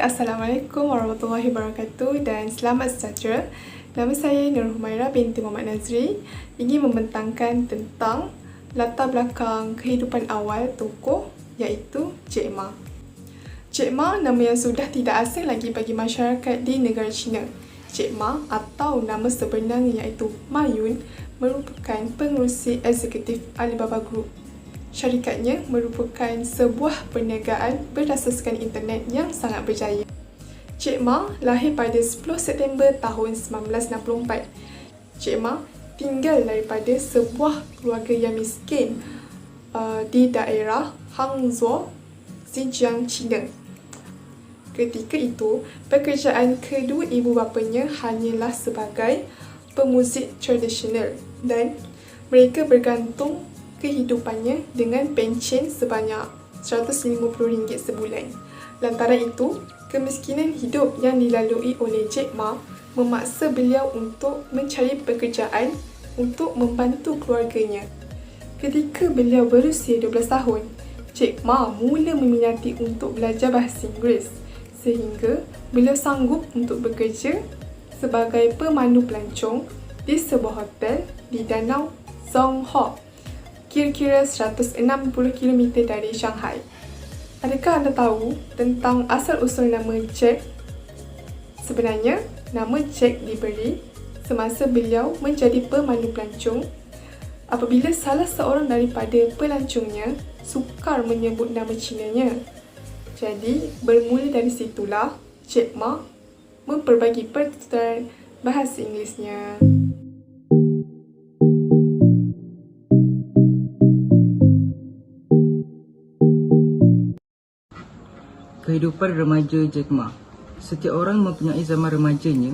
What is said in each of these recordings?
Assalamualaikum warahmatullahi wabarakatuh dan selamat sejahtera. Nama saya Nur Humaira binti Muhammad Nazri. Ingin membentangkan tentang latar belakang kehidupan awal tokoh iaitu Jack Ma. Jack Ma nama yang sudah tidak asing lagi bagi masyarakat di negara China. Jack Ma atau nama sebenarnya iaitu Ma Yun merupakan pengerusi eksekutif Alibaba Group. Syarikatnya merupakan sebuah perniagaan berdasarkan internet yang sangat berjaya. Jack Ma lahir pada 10 September tahun 1964. Jack Ma tinggal daripada sebuah keluarga yang miskin di daerah Hangzhou, Xinjiang, China. Ketika itu, pekerjaan kedua ibu bapanya hanyalah sebagai pemuzik tradisional dan mereka bergantung kehidupannya dengan pencen sebanyak RM150 sebulan. Lantaran itu, kemiskinan hidup yang dilalui oleh Jack Ma memaksa beliau untuk mencari pekerjaan untuk membantu keluarganya. Ketika beliau berusia 12 tahun, Jack Ma mula meminati untuk belajar bahasa Inggeris sehingga beliau sanggup untuk bekerja sebagai pemandu pelancong di sebuah hotel di Danau Zhonghe, kira-kira 160 km dari Shanghai. Adakah anda tahu tentang asal-usul nama Jack? Sebenarnya, nama Jack diberi semasa beliau menjadi pemandu pelancong apabila salah seorang daripada pelancongnya sukar menyebut nama Cinanya. Jadi, bermula dari situlah Jack Ma memperbagi pertuturan bahasa Inggerisnya. Kehidupan remaja Jack Ma. Setiap orang mempunyai zaman remajanya.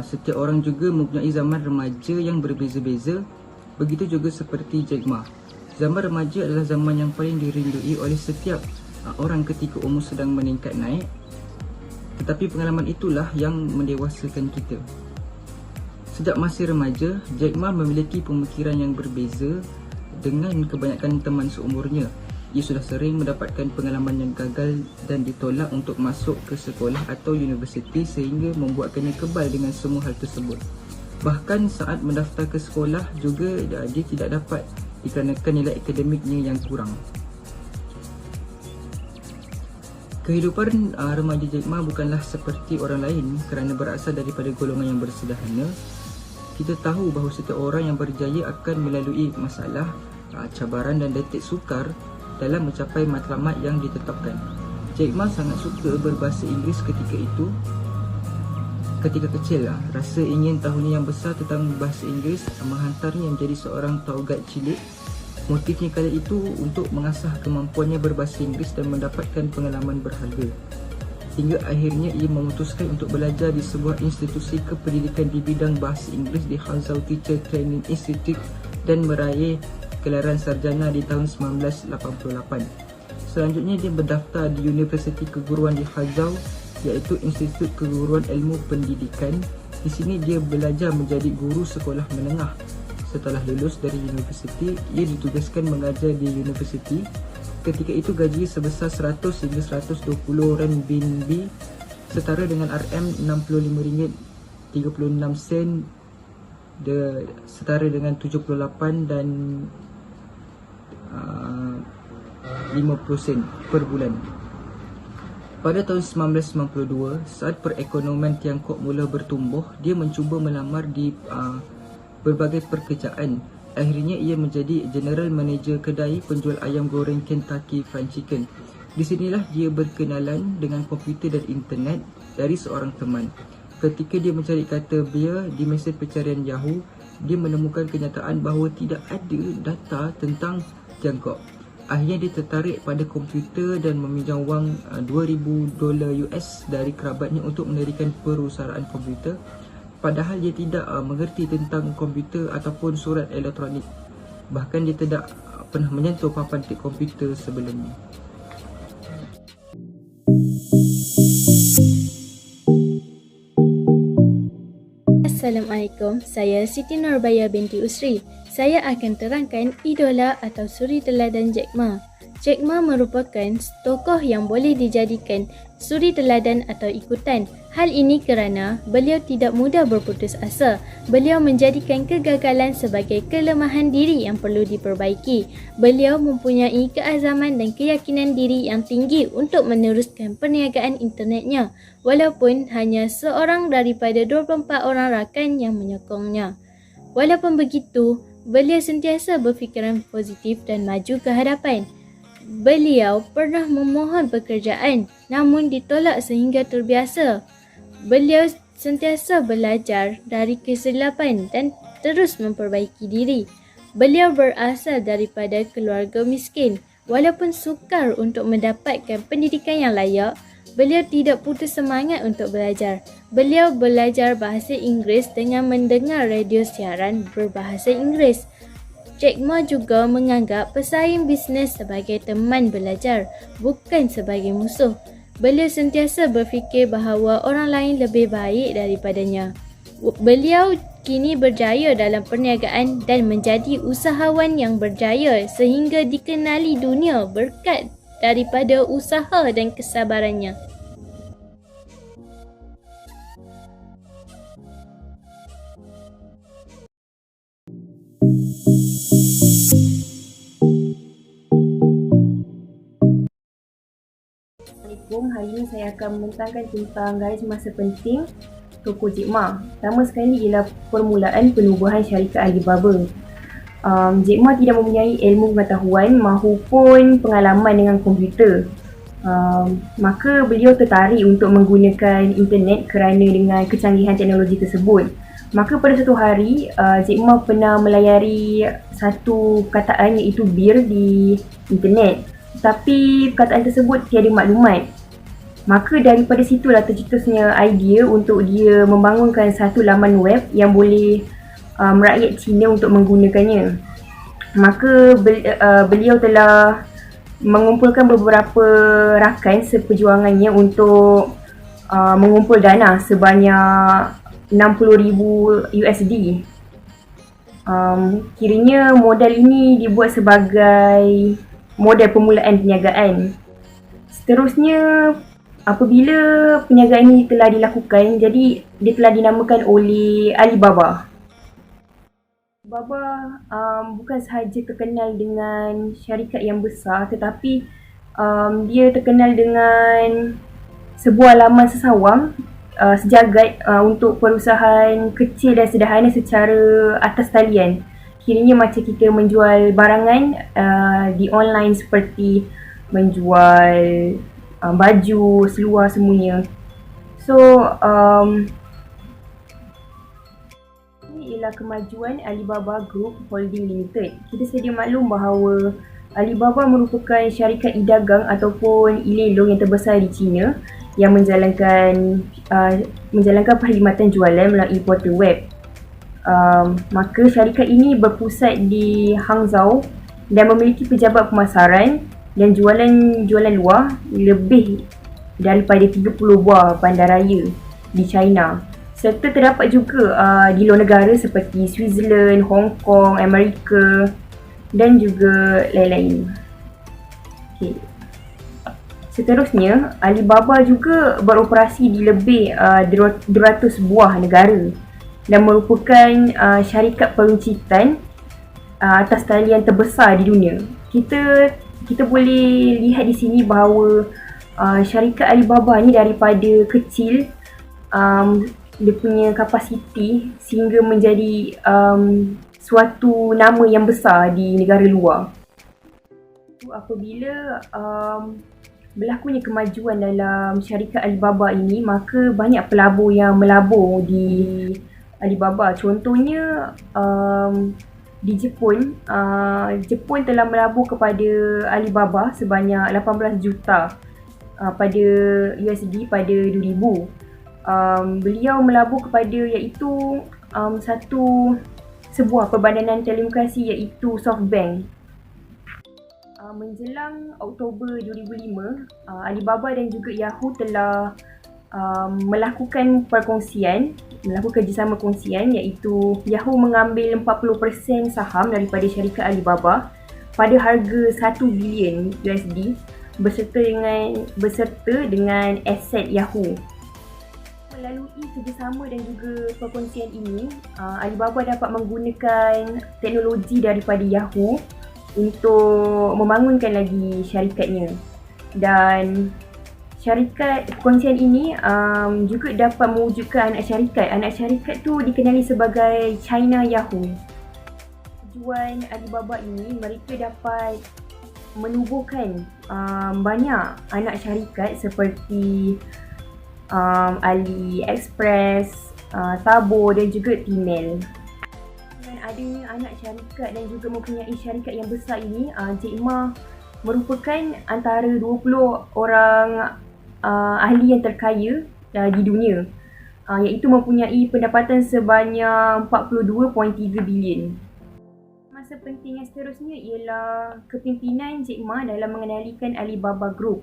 Setiap orang juga mempunyai zaman remaja yang berbeza-beza. Begitu juga seperti Jack Ma. Zaman remaja adalah zaman yang paling dirindui oleh setiap orang ketika umur sedang meningkat naik. Tetapi pengalaman itulah yang mendewasakan kita. Sejak masih remaja, Jack Ma memiliki pemikiran yang berbeza dengan kebanyakan teman seumurnya. Ia sudah sering mendapatkan pengalaman yang gagal dan ditolak untuk masuk ke sekolah atau universiti sehingga membuatkannya kebal dengan semua hal tersebut. Bahkan saat mendaftar ke sekolah juga dia tidak dapat dikarenakan nilai akademiknya yang kurang. Kehidupan remaja Jack Ma bukanlah seperti orang lain kerana berasal daripada golongan yang bersederhana. Kita tahu bahawa setiap orang yang berjaya akan melalui masalah, cabaran dan detik sukar dalam mencapai matlamat yang ditetapkan. Jack Ma sangat suka berbahasa Inggeris ketika itu. Ketika kecil, rasa ingin tahunya yang besar tentang bahasa Inggeris menghantarnya menjadi seorang taugat cilik. Motifnya kala itu untuk mengasah kemampuannya berbahasa Inggeris dan mendapatkan pengalaman berharga. Hingga akhirnya ia memutuskan untuk belajar di sebuah institusi kependidikan di bidang bahasa Inggeris di Hangzhou Teacher Training Institute dan meraih gelaran sarjana di tahun 1988. Selanjutnya dia berdaftar di Universiti Keguruan di Hangzhou iaitu Institut Keguruan Ilmu Pendidikan. Di sini dia belajar menjadi guru sekolah menengah. Setelah lulus dari universiti, ia ditugaskan mengajar di universiti. Ketika itu gaji sebesar 100 hingga 120 RMB setara dengan RM65.36 setara dengan 78 dan 50 sen per bulan. Pada tahun 1992, saat perekonomian Tiongkok mula bertumbuh, dia mencuba melamar di berbagai pekerjaan. Akhirnya ia menjadi general manager kedai penjual ayam goreng Kentucky Fried Chicken. Di sinilah dia berkenalan dengan komputer dan internet dari seorang teman. Ketika dia mencari kata beer di mesin pencarian Yahoo, dia menemukan kenyataan bahawa tidak ada data tentang Tiongkok. Akhirnya dia tertarik pada komputer dan meminjam wang $2,000 US dari kerabatnya untuk mendirikan perusahaan komputer. Padahal dia tidak mengerti tentang komputer ataupun surat elektronik. Bahkan dia tidak pernah menyentuh papan tik komputer sebelumnya. Assalamualaikum, saya Siti Nurbaya binti Usri. Saya akan terangkan idola atau suri teladan Jack Ma. Jack Ma merupakan tokoh yang boleh dijadikan suri teladan atau ikutan. Hal ini kerana beliau tidak mudah berputus asa. Beliau menjadikan kegagalan sebagai kelemahan diri yang perlu diperbaiki. Beliau mempunyai keazaman dan keyakinan diri yang tinggi untuk meneruskan perniagaan internetnya, walaupun hanya seorang daripada 24 orang rakan yang menyokongnya. Walaupun begitu, beliau sentiasa berfikiran positif dan maju ke hadapan. Beliau pernah memohon pekerjaan namun ditolak sehingga terbiasa. Beliau sentiasa belajar dari kesilapan dan terus memperbaiki diri. Beliau berasal daripada keluarga miskin. Walaupun sukar untuk mendapatkan pendidikan yang layak, beliau tidak putus semangat untuk belajar. Beliau belajar bahasa Inggeris dengan mendengar radio siaran berbahasa Inggeris. Jack Ma juga menganggap pesaing bisnes sebagai teman belajar, bukan sebagai musuh. Beliau sentiasa berfikir bahawa orang lain lebih baik daripadanya. Beliau kini berjaya dalam perniagaan dan menjadi usahawan yang berjaya sehingga dikenali dunia berkat daripada usaha dan kesabarannya. Assalamualaikum, hari ini saya akan membentangkan tentang garis masa penting toko Jack Ma. Pertama sekali ialah permulaan penubuhan syarikat Alibaba. Jack Ma tidak mempunyai ilmu pengetahuan mahupun pengalaman dengan komputer. Maka beliau tertarik untuk menggunakan internet kerana dengan kecanggihan teknologi tersebut. Maka pada satu hari, Jack Ma pernah melayari satu perkataan iaitu bir di internet. Tapi perkataan tersebut tiada maklumat. Maka daripada situlah tercetusnya idea untuk dia membangunkan satu laman web yang boleh rakyat Cina untuk menggunakannya. Maka beliau telah mengumpulkan beberapa rakan seperjuangannya untuk mengumpul dana sebanyak 60,000 USD. Kiranya modal ini dibuat sebagai modal permulaan perniagaan. Seterusnya, apabila perniagaan ini telah dilakukan, jadi dia telah dinamakan oleh Alibaba. Alibaba bukan sahaja terkenal dengan syarikat yang besar, tetapi dia terkenal dengan sebuah laman sesawang sejagat untuk perusahaan kecil dan sederhana secara atas talian. Kiranya macam kita menjual barangan di online seperti menjual baju, seluar semuanya. So, ini ialah kemajuan Alibaba Group Holding Limited. Kita sedia maklum bahawa Alibaba merupakan syarikat e-dagang ataupun e-lelong yang terbesar di China yang menjalankan perkhidmatan jualan melalui portal web. Maka syarikat ini berpusat di Hangzhou dan memiliki pejabat pemasaran dan jualan luar lebih daripada 30 buah bandaraya di China. Serta terdapat juga di luar negara seperti Switzerland, Hong Kong, Amerika dan juga lain-lain. Okay. Seterusnya, Alibaba juga beroperasi di lebih 200 buah negara dan merupakan syarikat peruncitan atas talian terbesar di dunia. Kita boleh lihat di sini bahawa syarikat Alibaba ni daripada kecil dia punya kapasiti sehingga menjadi suatu nama yang besar di negara luar. Apabila berlakunya kemajuan dalam syarikat Alibaba ini, maka banyak pelabur yang melabur di Alibaba. Contohnya di Jepun, Jepun telah melabur kepada Alibaba sebanyak 18 juta pada USD pada 2000. Beliau melabur kepada iaitu sebuah perbadanan telekomunikasi iaitu SoftBank. Menjelang Oktober 2005, Alibaba dan juga Yahoo telah melakukan kerjasama kongsian iaitu Yahoo mengambil 40% saham daripada syarikat Alibaba pada harga 1 bilion USD beserta dengan aset Yahoo. Melalui kerjasama dan juga perkongsian ini, Alibaba dapat menggunakan teknologi daripada Yahoo untuk membangunkan lagi syarikatnya. Dan perkongsian ini juga dapat mewujudkan anak syarikat. Anak syarikat tu dikenali sebagai China Yahoo. Tujuan Alibaba ini, mereka dapat menubuhkan banyak anak syarikat seperti AliExpress, Tabo dan juga Tmall. Dengan adanya anak syarikat dan juga mempunyai syarikat yang besar ini, Jack Ma merupakan antara 20 orang ahli yang terkaya di dunia, iaitu mempunyai pendapatan sebanyak 42.3 bilion. Masa penting yang seterusnya ialah kepimpinan Jack Ma dalam mengendalikan Alibaba Group.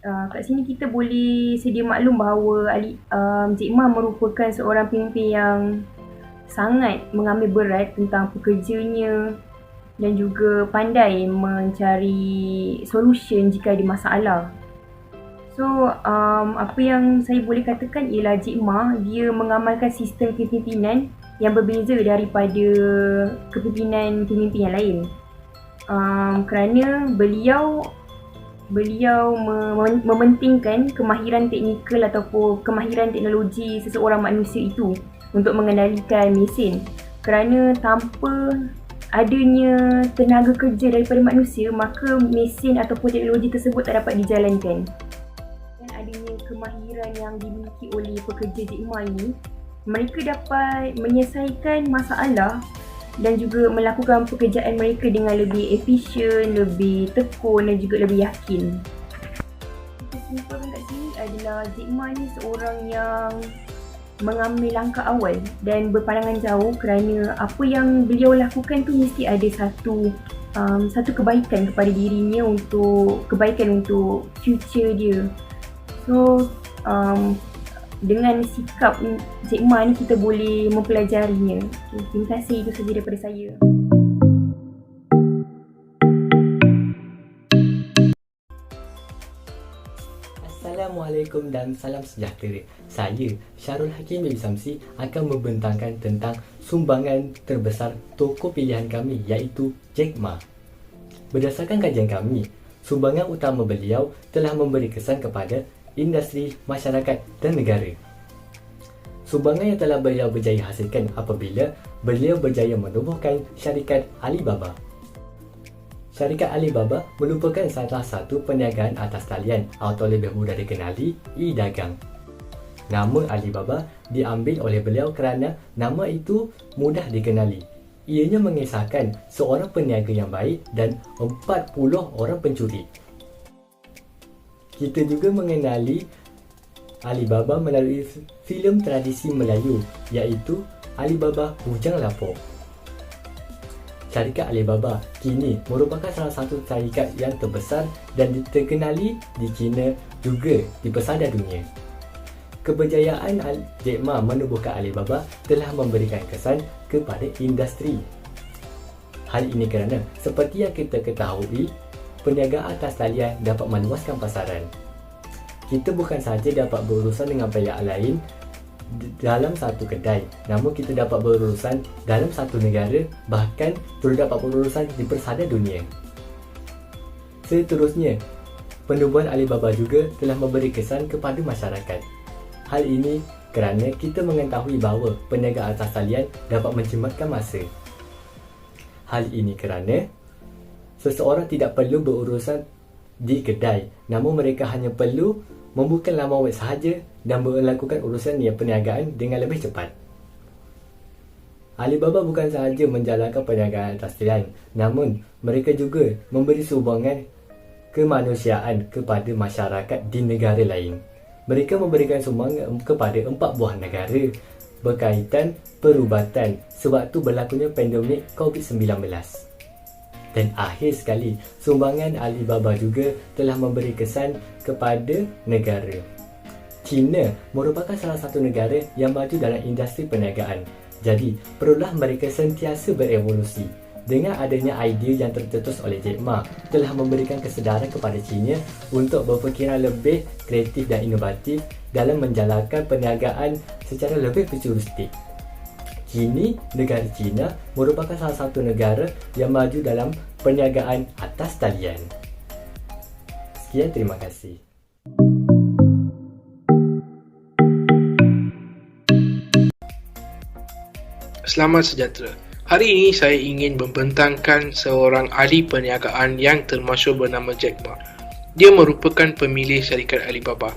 Kat sini kita boleh sedia maklum bahawa Jack Ma merupakan seorang pemimpin yang sangat mengambil berat tentang pekerjanya dan juga pandai mencari solution jika ada masalah. So, apa yang saya boleh katakan ialah Jack Ma, dia mengamalkan sistem kepimpinan yang berbeza daripada kepimpinan-pemimpin yang lain. Kerana beliau mementingkan kemahiran teknikal ataupun kemahiran teknologi seseorang manusia itu untuk mengendalikan mesin. Kerana tanpa adanya tenaga kerja daripada manusia, maka mesin ataupun teknologi tersebut tak dapat dijalankan. Dan adanya kemahiran yang dimiliki oleh pekerja Jack Ma ini, mereka dapat menyelesaikan masalah dan juga melakukan pekerjaan mereka dengan lebih efisien, lebih tekun dan juga lebih yakin. Kita simpulkan kat sini adalah Jack Ma ni seorang yang mengambil langkah awal dan berpandangan jauh, kerana apa yang beliau lakukan tu mesti ada satu kebaikan kepada dirinya, untuk kebaikan untuk future dia. So dengan sikap Jack Ma ni kita boleh mempelajarinya. Okay, terima kasih, itu saja daripada saya. Assalamualaikum dan salam sejahtera. Saya, Syarul Hakim bin Samsi, akan membentangkan tentang sumbangan terbesar tokoh pilihan kami, iaitu Jack Ma. Berdasarkan kajian kami, sumbangan utama beliau telah memberi kesan kepada industri, masyarakat dan negara. Sumbangan yang telah beliau berjaya hasilkan apabila beliau berjaya menubuhkan syarikat Alibaba. Syarikat Alibaba merupakan salah satu perniagaan atas talian atau lebih mudah dikenali e-dagang. Nama Alibaba diambil oleh beliau kerana nama itu mudah dikenali. Ianya mengisahkan seorang peniaga yang baik dan 40 orang pencuri. Kita juga mengenali Alibaba melalui filem tradisi Melayu, iaitu Alibaba Bujang Lapok. Syarikat Alibaba kini merupakan salah satu syarikat yang terbesar dan terkenali di China, juga di pesada dunia. Keberjayaan Jack Ma menubuhkan Alibaba telah memberikan kesan kepada industri. Hal ini kerana seperti yang kita ketahui, perniagaan atas talian dapat meluaskan pasaran. Kita bukan sahaja dapat berurusan dengan pihak lain dalam satu kedai, namun kita dapat berurusan dalam satu negara, bahkan perlu dapat berurusan di persada dunia. Seterusnya, penubuhan Alibaba juga telah memberi kesan kepada masyarakat. Hal ini kerana kita mengetahui bahawa perniagaan atas talian dapat menjimatkan masa. Hal ini kerana seseorang tidak perlu berurusan di kedai, namun mereka hanya perlu membuka laman web sahaja dan melakukan urusan perniagaan dengan lebih cepat. Alibaba bukan sahaja menjalankan perniagaan atas talian, namun mereka juga memberi sumbangan kemanusiaan kepada masyarakat di negara lain. Mereka memberikan sumbangan kepada 4 buah negara berkaitan perubatan sewaktu berlakunya pandemik COVID-19. Dan akhir sekali, sumbangan Alibaba juga telah memberi kesan kepada negara. China merupakan salah satu negara yang maju dalam industri perniagaan. Jadi, perlulah mereka sentiasa berevolusi. Dengan adanya idea yang tercetus oleh Jack Ma, telah memberikan kesedaran kepada China untuk berfikiran lebih kreatif dan inovatif dalam menjalankan perniagaan secara lebih futuristik. Kini, negara China merupakan salah satu negara yang maju dalam perniagaan atas talian. Sekian, terima kasih. Selamat sejahtera. Hari ini saya ingin membentangkan seorang ahli perniagaan yang termasyhur bernama Jack Ma. Dia merupakan pemilik syarikat Alibaba.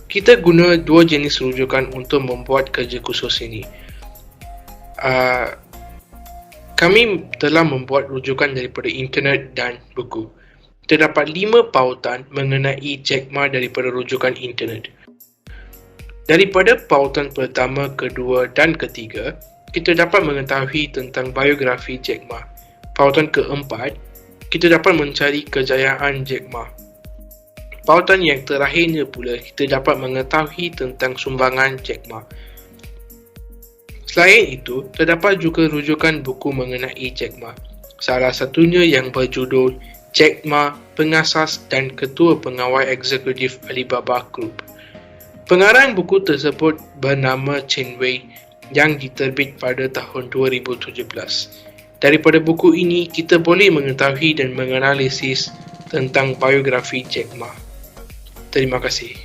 Kita guna dua jenis rujukan untuk membuat kerja khusus ini. Kami telah membuat rujukan daripada internet dan buku. Terdapat 5 pautan mengenai Jack Ma daripada rujukan internet. Daripada pautan pertama, kedua dan ketiga, kita dapat mengetahui tentang biografi Jack Ma. Pautan keempat, kita dapat mencari kejayaan Jack Ma. Pautan yang terakhirnya pula, kita dapat mengetahui tentang sumbangan Jack Ma. Selain itu, terdapat juga rujukan buku mengenai Jack Ma. Salah satunya yang berjudul Jack Ma, Pengasas dan Ketua Pengawal Eksekutif Alibaba Group. Pengarang buku tersebut bernama Chen Wei yang diterbit pada tahun 2017. Daripada buku ini, kita boleh mengetahui dan menganalisis tentang biografi Jack Ma. Terima kasih.